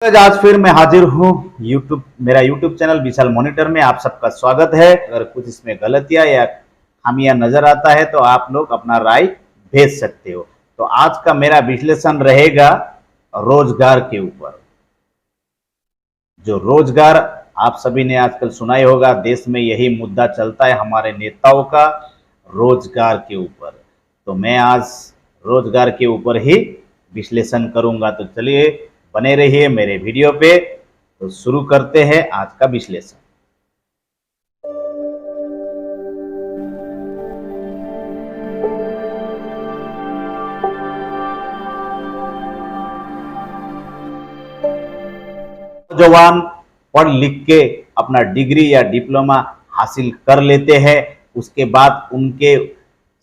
आज फिर मैं हाजिर हूँ मेरा यूट्यूब चैनल विशाल मॉनिटर में आप सबका स्वागत है। अगर कुछ इसमें गलतियां या खामियां नजर आता है तो आप लोग अपना राय भेज सकते हो। तो आज का मेरा विश्लेषण रहेगा रोजगार के ऊपर। जो रोजगार आप सभी ने आजकल सुना ही होगा, देश में यही मुद्दा चलता है हमारे नेताओं का, रोजगार के ऊपर। तो मैं आज रोजगार के ऊपर ही विश्लेषण करूंगा। तो चलिए बने रहिए मेरे वीडियो पे। तो शुरू करते हैं आज का विश्लेषण। नौजवान पढ़ लिख के अपना डिग्री या डिप्लोमा हासिल कर लेते हैं, उसके बाद उनके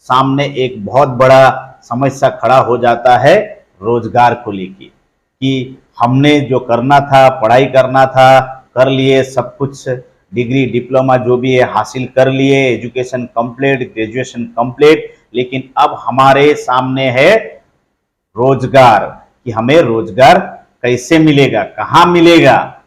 सामने एक बहुत बड़ा समस्या खड़ा हो जाता है रोजगार को लेकर कि हमने जो करना था, पढ़ाई करना था, कर लिए, सब कुछ डिग्री डिप्लोमा जो भी है हासिल कर लिए, एजुकेशन कंप्लीट, ग्रेजुएशन कंप्लीट, लेकिन अब हमारे सामने है रोजगार कि हमें रोजगार कैसे मिलेगा, कहाँ मिलेगा,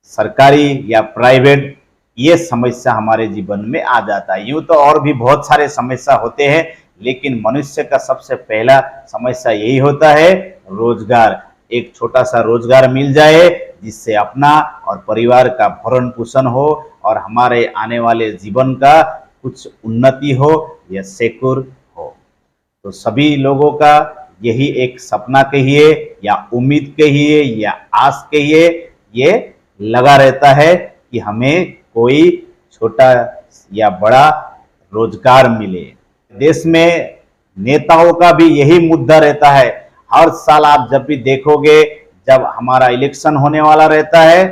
सरकारी या प्राइवेट, ये समस्या हमारे जीवन में आ जाता है। यूं तो और भी बहुत सारे समस्या होते हैं, लेकिन मनुष्य का सबसे पहला समस्या यही होता है रोजगार। एक छोटा सा रोजगार मिल जाए जिससे अपना और परिवार का भरण पोषण हो और हमारे आने वाले जीवन का कुछ उन्नति हो या सिक्योर हो। तो सभी लोगों का यही एक सपना कहिए या उम्मीद कहिए या आस कहिए, ये लगा रहता है कि हमें कोई छोटा या बड़ा रोजगार मिले। देश में नेताओं का भी यही मुद्दा रहता है। हर साल आप जब भी देखोगे, जब हमारा इलेक्शन होने वाला रहता है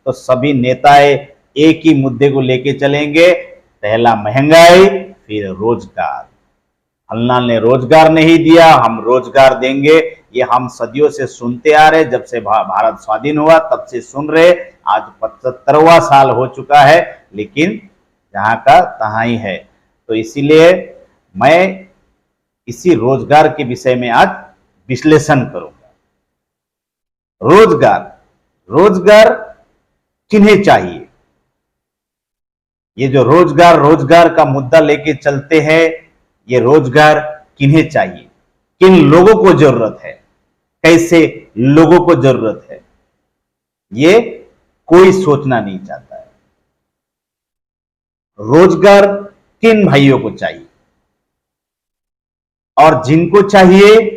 तो सभी नेताएं एक ही मुद्दे को लेके चलेंगे, पहला महंगाई, फिर रोजगार। फलना ने रोजगार नहीं दिया, हम रोजगार देंगे। ये हम सदियों से सुनते आ रहे, जब से भारत स्वाधीन हुआ तब से सुन रहे। आज 75वां साल हो चुका है, लेकिन जहां का तहां ही है। तो इसीलिए मैं इसी रोजगार के विषय में आज विश्लेषण करूंगा। रोजगार किन्हें चाहिए? ये जो रोजगार का मुद्दा लेके चलते हैं, ये रोजगार किन्हें चाहिए, किन लोगों को जरूरत है, कैसे लोगों को जरूरत है, ये कोई सोचना नहीं चाहता है। रोजगार किन भाइयों को चाहिए, और जिनको चाहिए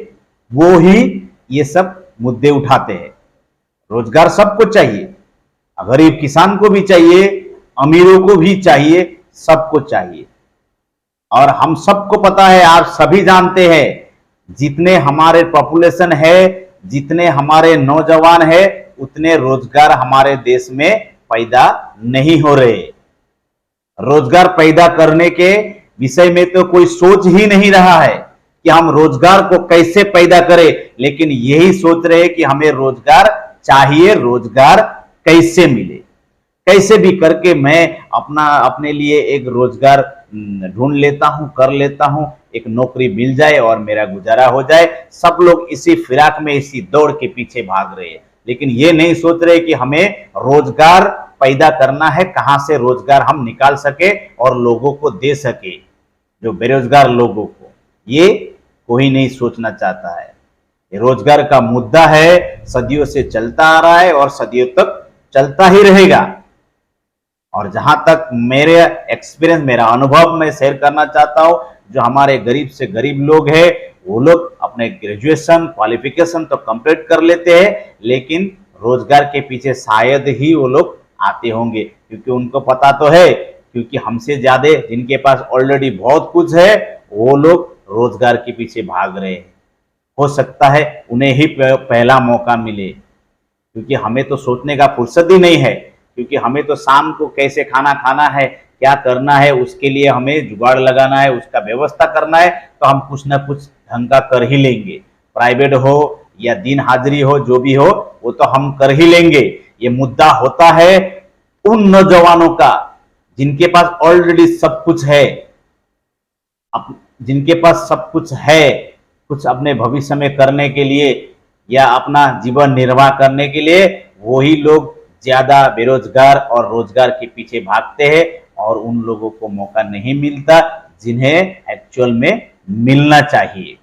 वो ही ये सब मुद्दे उठाते हैं। रोजगार सबको चाहिए, गरीब किसान को भी चाहिए, अमीरों को भी चाहिए, सबको चाहिए। और हम सबको पता है, आप सभी जानते हैं, जितने हमारे पॉपुलेशन है, जितने हमारे नौजवान है, उतने रोजगार हमारे देश में पैदा नहीं हो रहे। रोजगार पैदा करने के विषय में तो कोई सोच ही नहीं रहा है कि हम रोजगार को कैसे पैदा करें, लेकिन यही सोच रहे हैं कि हमें रोजगार चाहिए, रोजगार कैसे मिले, कैसे भी करके मैं अपने लिए एक रोजगार ढूंढ लेता हूं, कर लेता हूं, एक नौकरी मिल जाए और मेरा गुजारा हो जाए। सब लोग इसी फिराक में, इसी दौड़ के पीछे भाग रहे हैं, लेकिन ये नहीं सोच रहे कि हमें रोजगार पैदा करना है, कहां से रोजगार हम निकाल सके और लोगों को दे सके, जो बेरोजगार लोगों को। ये कोई नहीं सोचना चाहता है। ये रोजगार का मुद्दा है, सदियों से चलता आ रहा है और सदियों तक चलता ही रहेगा। और जहां तक मेरे एक्सपीरियंस, मेरा अनुभव मैं शेयर करना चाहता हूं, जो हमारे गरीब से गरीब लोग हैं, वो लोग अपने ग्रेजुएशन क्वालिफिकेशन तो कंप्लीट कर लेते हैं, लेकिन रोजगार के पीछे शायद ही वो लोग आते होंगे, क्योंकि उनको पता तो है, क्योंकि हमसे ज्यादा जिनके पास ऑलरेडी बहुत कुछ है, वो लोग रोजगार के पीछे भाग रहे हैं। हो सकता है उन्हें ही पहला मौका मिले, क्योंकि हमें तो सोचने का फुर्सत ही नहीं है, क्योंकि हमें तो शाम को कैसे खाना खाना है, क्या करना है, उसके लिए हमें जुगाड़ लगाना है, उसका व्यवस्था करना है, तो हम कुछ ना कुछ ढंग का कर ही लेंगे। प्राइवेट हो या दिन हाजिरी हो, जो भी हो, वो तो हम कर ही लेंगे। ये मुद्दा होता है उन नौजवानों का जिनके पास ऑलरेडी सब कुछ है, जिनके पास सब कुछ है, कुछ अपने भविष्य में करने के लिए या अपना जीवन निर्वाह करने के लिए, वही लोग ज्यादा बेरोजगार और रोजगार के पीछे भागते हैं और उन लोगों को मौका नहीं मिलता जिन्हें एक्चुअल में मिलना चाहिए।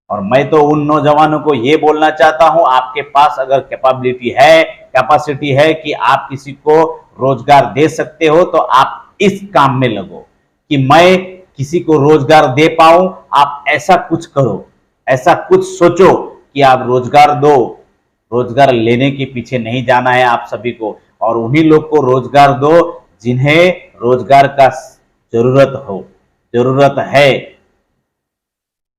और मैं तो उन नौजवानों को ये बोलना चाहता हूं, आपके पास अगर कैपेसिटी है कि आप किसी को रोजगार दे सकते हो तो आप इस काम में लगो कि मैं किसी को रोजगार दे पाऊं। आप ऐसा कुछ करो, ऐसा कुछ सोचो कि आप रोजगार दो। रोजगार लेने के पीछे नहीं जाना है आप सभी को, और उन्हीं लोग को रोजगार दो जिन्हें रोजगार का जरूरत है,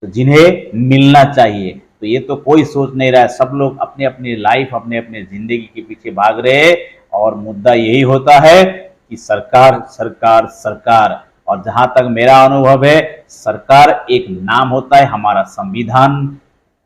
तो जिन्हें मिलना चाहिए। तो ये तो कोई सोच नहीं रहा है, सब लोग अपने अपनी लाइफ, अपने अपने जिंदगी के पीछे भाग रहे हैं और मुद्दा यही होता है कि सरकार सरकार सरकार। और जहां तक मेरा अनुभव है, सरकार एक नाम होता है, हमारा संविधान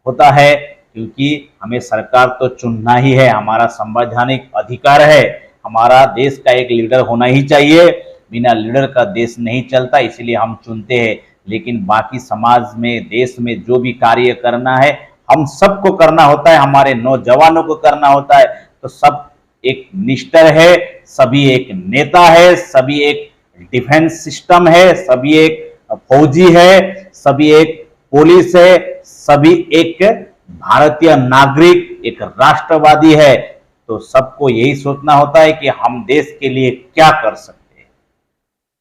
होता है, क्योंकि हमें सरकार तो चुनना ही है, हमारा संवैधानिक अधिकार है। हमारा देश का एक लीडर होना ही चाहिए, बिना लीडर का देश नहीं चलता, इसलिए हम चुनते हैं। लेकिन बाकी समाज में, देश में जो भी कार्य करना है हम सबको करना होता है, हमारे नौजवानों को करना होता है। तो सब एक मिनिस्टर है, सभी एक नेता है, सभी एक डिफेंस सिस्टम है, सभी एक फौजी है, सभी एक पुलिस है, सभी एक भारतीय नागरिक, एक राष्ट्रवादी है। तो सबको यही सोचना होता है कि हम देश के लिए क्या कर सकते हैं।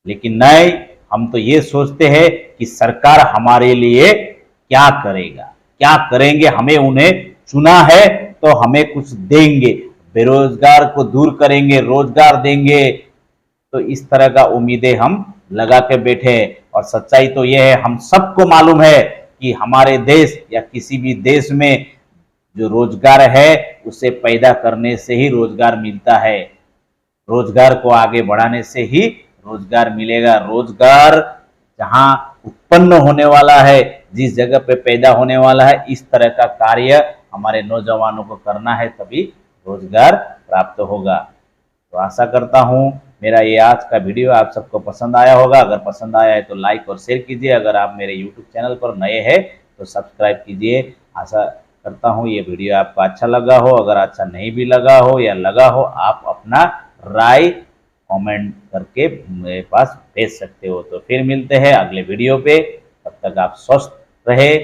लेकिन नहीं, हम तो ये सोचते हैं कि सरकार हमारे लिए क्या करेगा, क्या करेंगे, हमें उन्हें चुना है तो हमें कुछ देंगे, बेरोजगार को दूर करेंगे, रोजगार देंगे। तो इस तरह का उम्मीदें हम लगा के बैठे हैं। और सच्चाई तो यह है, हम सबको मालूम है कि हमारे देश या किसी भी देश में जो रोजगार है उसे पैदा करने से ही रोजगार मिलता है, रोजगार को आगे बढ़ाने से ही रोजगार मिलेगा। रोजगार जहां उत्पन्न होने वाला है, जिस जगह पे पैदा होने वाला है, इस तरह का कार्य हमारे नौजवानों को करना है, तभी रोजगार प्राप्त होगा। तो आशा करता हूं मेरा ये आज का वीडियो आप सबको पसंद आया होगा। अगर पसंद आया है तो लाइक और शेयर कीजिए। अगर आप मेरे यूट्यूब चैनल पर नए हैं तो सब्सक्राइब कीजिए। आशा करता हूं ये वीडियो आपको अच्छा लगा हो। अगर अच्छा नहीं भी लगा हो या लगा हो, आप अपना राय कमेंट करके मेरे पास भेज सकते हो। तो फिर मिलते हैं अगले वीडियो पे, तब तक आप स्वस्थ रहे,